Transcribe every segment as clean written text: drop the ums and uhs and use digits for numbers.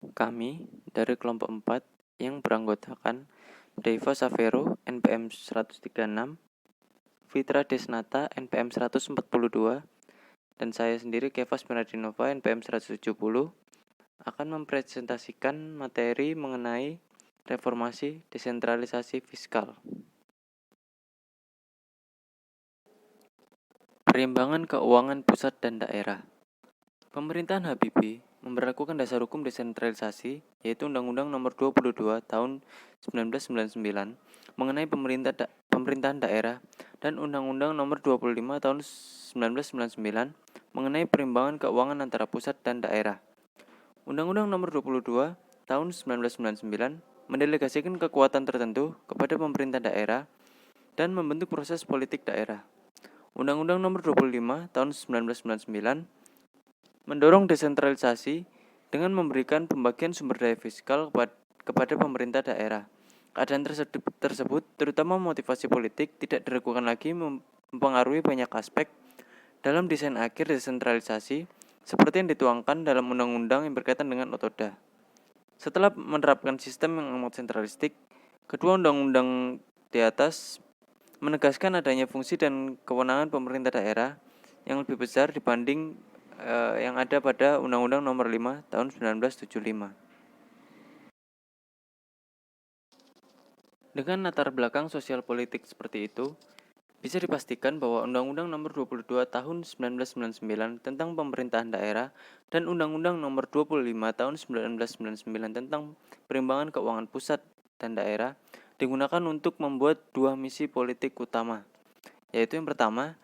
Kami dari kelompok 4 yang beranggotakan Deiva Savero NPM 136, Fitra Desnata NPM 142, dan saya sendiri Kevas Miradinova NPM 170 akan mempresentasikan materi mengenai reformasi desentralisasi fiskal. Perimbangan keuangan pusat dan daerah. Pemerintahan Habibie memberlakukan dasar hukum desentralisasi, yaitu Undang-Undang Nomor 22 Tahun 1999 mengenai pemerintahan daerah dan Undang-Undang Nomor 25 Tahun 1999 mengenai perimbangan keuangan antara pusat dan daerah. Undang-Undang Nomor 22 Tahun 1999 mendelegasikan kekuatan tertentu kepada pemerintah daerah dan membentuk proses politik daerah. Undang-Undang Nomor 25 Tahun 1999 mendorong desentralisasi dengan memberikan pembagian sumber daya fiskal kepada pemerintah daerah. Keadaan tersebut, terutama motivasi politik, tidak diragukan lagi mempengaruhi banyak aspek dalam desain akhir desentralisasi, seperti yang dituangkan dalam undang-undang yang berkaitan dengan otoda. Setelah menerapkan sistem yang amat sentralistik, kedua undang-undang di atas menegaskan adanya fungsi dan kewenangan pemerintah daerah yang lebih besar dibanding yang ada pada Undang-Undang Nomor 5 Tahun 1975. Dengan latar belakang sosial politik seperti itu, bisa dipastikan bahwa Undang-Undang Nomor 22 Tahun 1999 tentang pemerintahan daerah dan Undang-Undang Nomor 25 Tahun 1999 tentang perimbangan keuangan pusat dan daerah digunakan untuk membuat dua misi politik utama, yaitu yang pertama,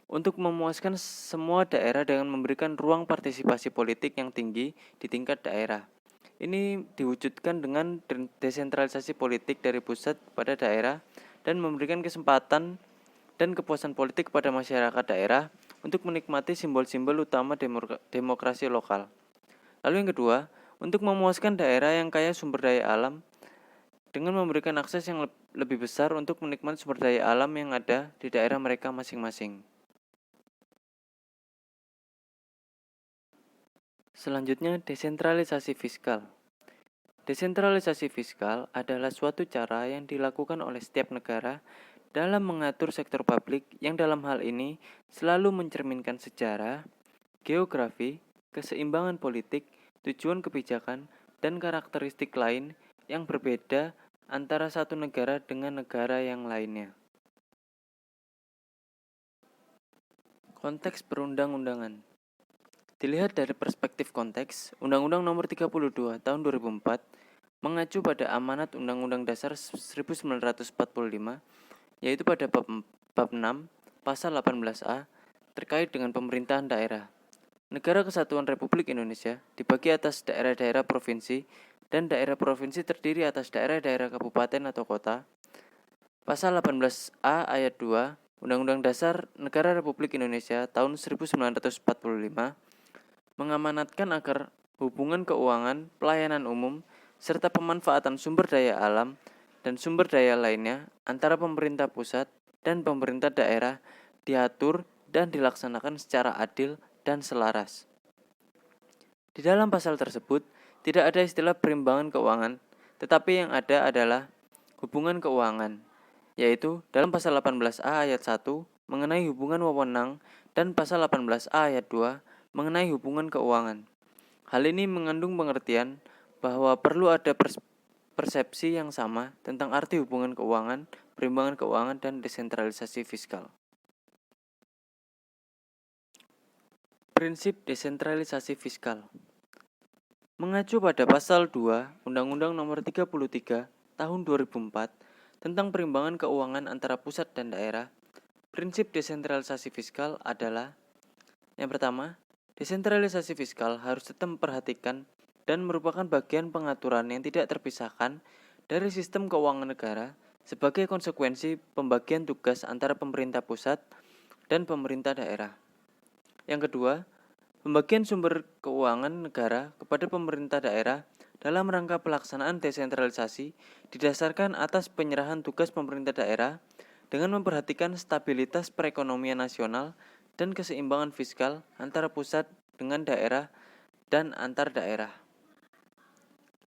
untuk memuaskan semua daerah dengan memberikan ruang partisipasi politik yang tinggi di tingkat daerah. Ini diwujudkan dengan desentralisasi politik dari pusat pada daerah dan memberikan kesempatan dan kepuasan politik kepada masyarakat daerah untuk menikmati simbol-simbol utama demokrasi lokal. Lalu yang kedua, untuk memuaskan daerah yang kaya sumber daya alam dengan memberikan akses yang lebih besar untuk menikmati sumber daya alam yang ada di daerah mereka masing-masing. Selanjutnya, desentralisasi fiskal. Desentralisasi fiskal adalah suatu cara yang dilakukan oleh setiap negara dalam mengatur sektor publik yang dalam hal ini selalu mencerminkan sejarah, geografi, keseimbangan politik, tujuan kebijakan, dan karakteristik lain yang berbeda antara satu negara dengan negara yang lainnya. Konteks perundang-undangan. Dilihat dari perspektif konteks, Undang-Undang Nomor 32 Tahun 2004 mengacu pada amanat Undang-Undang Dasar 1945, yaitu pada bab 6, pasal 18A terkait dengan pemerintahan daerah. Negara Kesatuan Republik Indonesia dibagi atas daerah-daerah provinsi dan daerah provinsi terdiri atas daerah-daerah kabupaten atau kota. Pasal 18A ayat 2 Undang-Undang Dasar Negara Republik Indonesia tahun 1945 mengamanatkan agar hubungan keuangan, pelayanan umum, serta pemanfaatan sumber daya alam dan sumber daya lainnya antara pemerintah pusat dan pemerintah daerah diatur dan dilaksanakan secara adil dan selaras. Di dalam pasal tersebut, tidak ada istilah perimbangan keuangan, tetapi yang ada adalah hubungan keuangan, yaitu dalam pasal 18A ayat 1 mengenai hubungan wewenang dan pasal 18A ayat 2 mengenai hubungan keuangan. Hal ini mengandung pengertian bahwa perlu ada persepsi yang sama tentang arti hubungan keuangan, perimbangan keuangan, dan desentralisasi fiskal. Prinsip desentralisasi fiskal. Mengacu pada pasal 2 Undang-Undang Nomor 33 Tahun 2004 tentang perimbangan keuangan antara pusat dan daerah, prinsip desentralisasi fiskal adalah yang pertama, desentralisasi fiskal harus tetap memperhatikan dan merupakan bagian pengaturan yang tidak terpisahkan dari sistem keuangan negara sebagai konsekuensi pembagian tugas antara pemerintah pusat dan pemerintah daerah. Yang kedua, pembagian sumber keuangan negara kepada pemerintah daerah dalam rangka pelaksanaan desentralisasi didasarkan atas penyerahan tugas pemerintah daerah dengan memperhatikan stabilitas perekonomian nasional dan keseimbangan fiskal antara pusat dengan daerah dan antar daerah.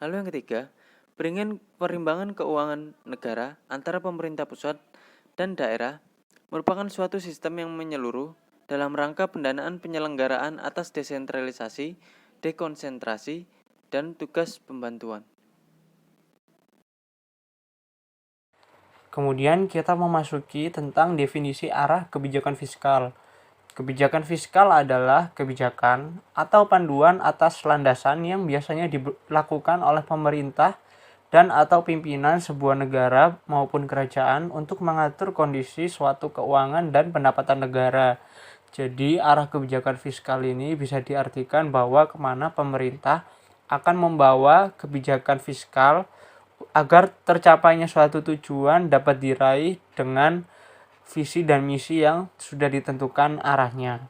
Lalu yang ketiga, perimbangan keuangan negara antara pemerintah pusat dan daerah merupakan suatu sistem yang menyeluruh dalam rangka pendanaan penyelenggaraan atas desentralisasi, dekonsentrasi, dan tugas pembantuan. Kemudian kita memasuki tentang definisi arah kebijakan fiskal. Kebijakan fiskal adalah kebijakan atau panduan atas landasan yang biasanya dilakukan oleh pemerintah dan atau pimpinan sebuah negara maupun kerajaan untuk mengatur kondisi suatu keuangan dan pendapatan negara. Jadi arah kebijakan fiskal ini bisa diartikan bahwa kemana pemerintah akan membawa kebijakan fiskal agar tercapainya suatu tujuan dapat diraih dengan visi dan misi yang sudah ditentukan arahnya.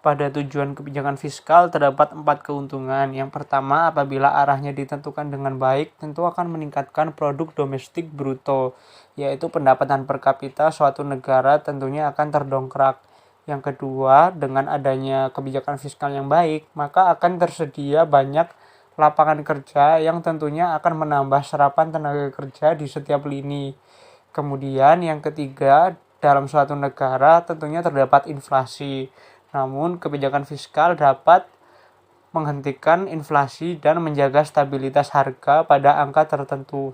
Pada tujuan kebijakan fiskal terdapat 4 keuntungan. Yang pertama, apabila arahnya ditentukan dengan baik, tentu akan meningkatkan produk domestik bruto, yaitu pendapatan per kapita suatu negara tentunya akan terdongkrak. Yang kedua, dengan adanya kebijakan fiskal yang baik, maka akan tersedia banyak lapangan kerja yang tentunya akan menambah serapan tenaga kerja di setiap lini. Kemudian yang ketiga, dalam suatu negara tentunya terdapat inflasi. Namun, kebijakan fiskal dapat menghentikan inflasi dan menjaga stabilitas harga pada angka tertentu.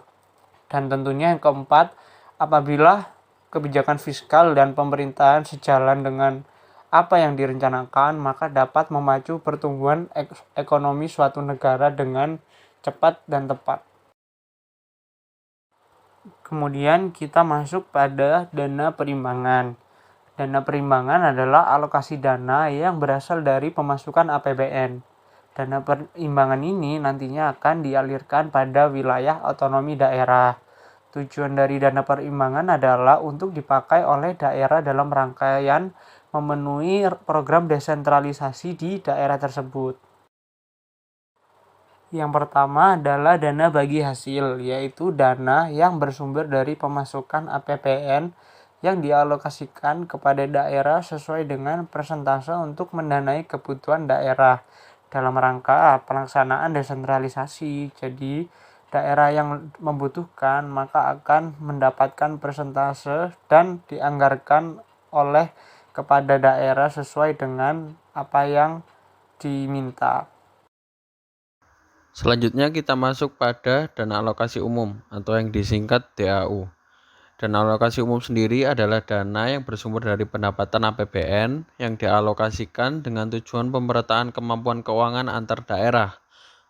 Dan tentunya yang keempat, apabila kebijakan fiskal dan pemerintahan sejalan dengan apa yang direncanakan, maka dapat memacu pertumbuhan ekonomi suatu negara dengan cepat dan tepat. Kemudian kita masuk pada dana perimbangan. Dana perimbangan adalah alokasi dana yang berasal dari pemasukan APBN. Dana perimbangan ini nantinya akan dialirkan pada wilayah otonomi daerah. Tujuan dari dana perimbangan adalah untuk dipakai oleh daerah dalam rangkaian memenuhi program desentralisasi di daerah tersebut. Yang pertama adalah dana bagi hasil, yaitu dana yang bersumber dari pemasukan APBN yang dialokasikan kepada daerah sesuai dengan persentase untuk mendanai kebutuhan daerah dalam rangka pelaksanaan desentralisasi. Jadi, daerah yang membutuhkan maka akan mendapatkan persentase dan dianggarkan oleh kepada daerah sesuai dengan apa yang diminta. Selanjutnya kita masuk pada dana alokasi umum atau yang disingkat DAU. Dana alokasi umum sendiri adalah dana yang bersumber dari pendapatan APBN yang dialokasikan dengan tujuan pemerataan kemampuan keuangan antar daerah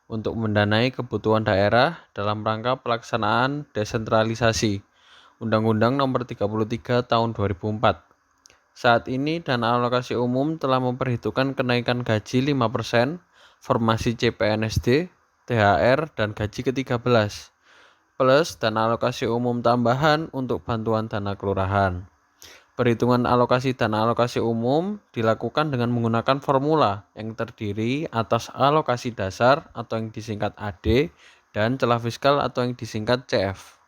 untuk mendanai kebutuhan daerah dalam rangka pelaksanaan desentralisasi. Undang-Undang Nomor 33 Tahun 2004. Saat ini dana alokasi umum telah memperhitungkan kenaikan gaji 5%, formasi CPNSD, THR, dan gaji ke-13. Plus dana alokasi umum tambahan untuk bantuan dana kelurahan. Perhitungan alokasi dana alokasi umum dilakukan dengan menggunakan formula yang terdiri atas alokasi dasar atau yang disingkat AD dan celah fiskal atau yang disingkat CF.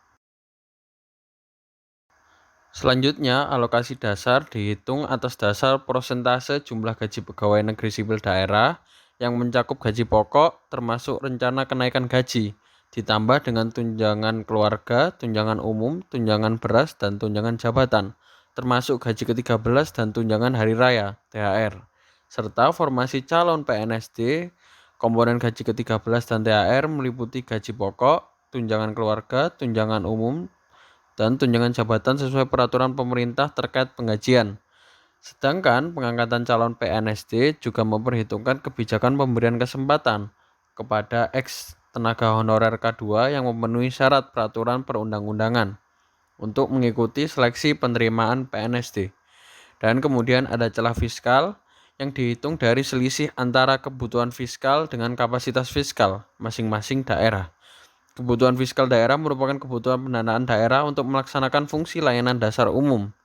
Selanjutnya, alokasi dasar dihitung atas dasar persentase jumlah gaji pegawai negeri sipil daerah yang mencakup gaji pokok termasuk rencana kenaikan gaji, ditambah dengan tunjangan keluarga, tunjangan umum, tunjangan beras, dan tunjangan jabatan, termasuk gaji ke-13 dan tunjangan hari raya, THR, serta formasi calon PNSD. Komponen gaji ke-13 dan THR meliputi gaji pokok, tunjangan keluarga, tunjangan umum, dan tunjangan jabatan sesuai peraturan pemerintah terkait penggajian. Sedangkan pengangkatan calon PNSD juga memperhitungkan kebijakan pemberian kesempatan kepada ex tenaga honorer K2 yang memenuhi syarat peraturan perundang-undangan untuk mengikuti seleksi penerimaan PNSD. Dan kemudian ada celah fiskal yang dihitung dari selisih antara kebutuhan fiskal dengan kapasitas fiskal masing-masing daerah. Kebutuhan fiskal daerah merupakan kebutuhan pendanaan daerah untuk melaksanakan fungsi layanan dasar umum.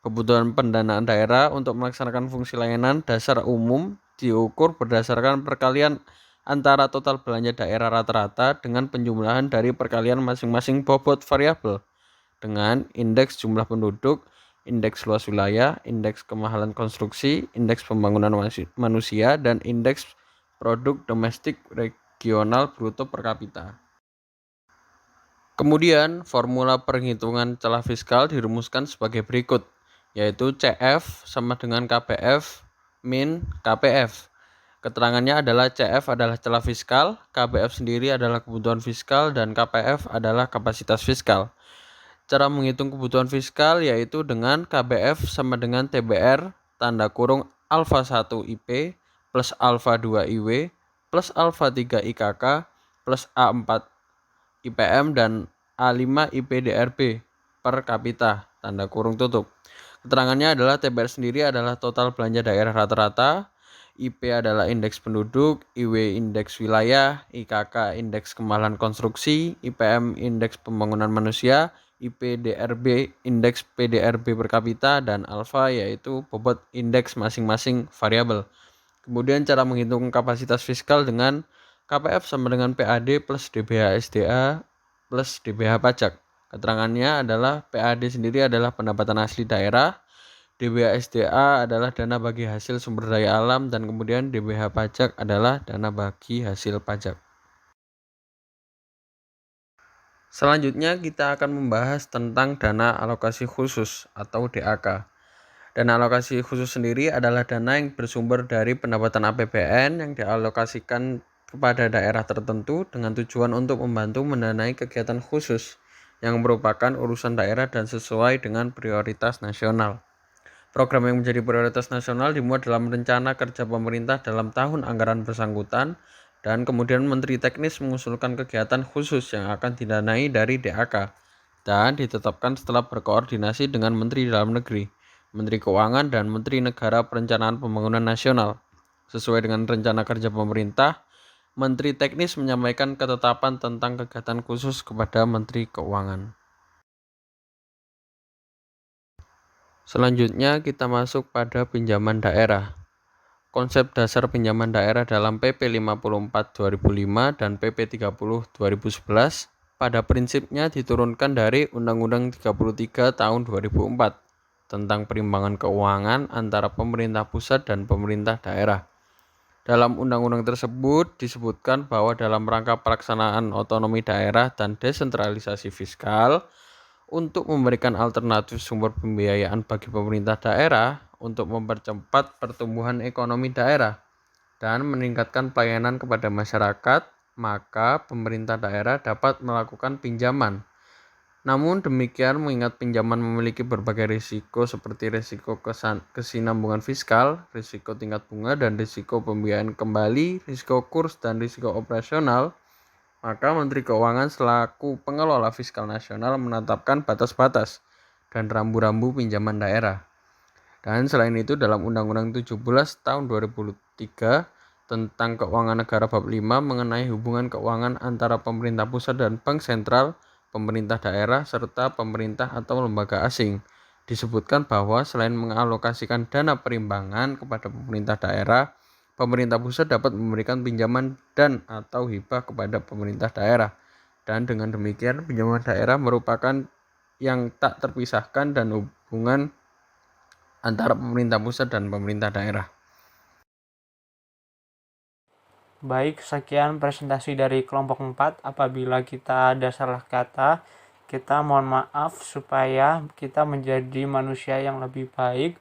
Kebutuhan pendanaan daerah untuk melaksanakan fungsi layanan dasar umum diukur berdasarkan perkalian antara total belanja daerah rata-rata dengan penjumlahan dari perkalian masing-masing bobot variabel dengan indeks jumlah penduduk, indeks luas wilayah, indeks kemahalan konstruksi, indeks pembangunan manusia, dan indeks produk domestik regional bruto per kapita. Kemudian, formula perhitungan celah fiskal dirumuskan sebagai berikut, yaitu CF sama dengan KPF min KPF. Keterangannya adalah CF adalah celah fiskal, KPF sendiri adalah kebutuhan fiskal, dan KPF adalah kapasitas fiskal. Cara menghitung kebutuhan fiskal yaitu dengan KBF sama dengan TBR tanda kurung alfa 1 IP plus alfa 2 IW plus alfa 3 IKK plus A4 IPM dan A5 IPDRB per kapita tanda kurung tutup. Keterangannya adalah TBR sendiri adalah total belanja daerah rata-rata, IP adalah indeks penduduk, IW indeks wilayah, IKK indeks kemahalan konstruksi, IPM indeks pembangunan manusia, IPDRB indeks PDRB per kapita, dan alfa yaitu bobot indeks masing-masing variabel. Kemudian cara menghitung kapasitas fiskal dengan KPF sama dengan PAD plus DBH SDA plus DBH pajak. Keterangannya adalah PAD sendiri adalah pendapatan asli daerah, DBH SDA adalah dana bagi hasil sumber daya alam, dan kemudian DBH pajak adalah dana bagi hasil pajak. Selanjutnya kita akan membahas tentang dana alokasi khusus atau DAK. Dana alokasi khusus sendiri adalah dana yang bersumber dari pendapatan APBN yang dialokasikan kepada daerah tertentu dengan tujuan untuk membantu mendanai kegiatan khusus yang merupakan urusan daerah dan sesuai dengan prioritas nasional. Program yang menjadi prioritas nasional dimuat dalam rencana kerja pemerintah dalam tahun anggaran bersangkutan, dan kemudian Menteri Teknis mengusulkan kegiatan khusus yang akan didanai dari DAK dan ditetapkan setelah berkoordinasi dengan Menteri Dalam Negeri, Menteri Keuangan, dan Menteri Negara Perencanaan Pembangunan Nasional. Sesuai dengan rencana kerja pemerintah, Menteri Teknis menyampaikan ketetapan tentang kegiatan khusus kepada Menteri Keuangan. Selanjutnya kita masuk pada pinjaman daerah. Konsep dasar pinjaman daerah dalam PP 54 2005 dan PP 30 2011 pada prinsipnya diturunkan dari Undang-Undang 33 tahun 2004 tentang perimbangan keuangan antara pemerintah pusat dan pemerintah daerah. Dalam undang-undang tersebut disebutkan bahwa dalam rangka pelaksanaan otonomi daerah dan desentralisasi fiskal, untuk memberikan alternatif sumber pembiayaan bagi pemerintah daerah untuk mempercepat pertumbuhan ekonomi daerah dan meningkatkan pelayanan kepada masyarakat, maka pemerintah daerah dapat melakukan pinjaman. Namun demikian, mengingat pinjaman memiliki berbagai risiko seperti risiko kesinambungan fiskal, risiko tingkat bunga, dan risiko pembiayaan kembali, risiko kurs, dan risiko operasional, maka Menteri Keuangan selaku pengelola fiskal nasional menetapkan batas-batas dan rambu-rambu pinjaman daerah. Dan selain itu dalam Undang-Undang 17 tahun 2003 tentang Keuangan Negara bab 5 mengenai hubungan keuangan antara pemerintah pusat dan bank sentral, pemerintah daerah, serta pemerintah atau lembaga asing, disebutkan bahwa selain mengalokasikan dana perimbangan kepada pemerintah daerah, pemerintah pusat dapat memberikan pinjaman dan atau hibah kepada pemerintah daerah. Dan dengan demikian pinjaman daerah merupakan yang tak terpisahkan dan hubungan antara pemerintah pusat dan pemerintah daerah. Baik, sekian presentasi dari kelompok 4. Apabila kita ada salah kata, kita mohon maaf supaya kita menjadi manusia yang lebih baik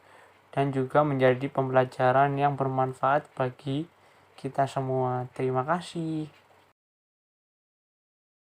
dan juga menjadi pembelajaran yang bermanfaat bagi kita semua. Terima kasih.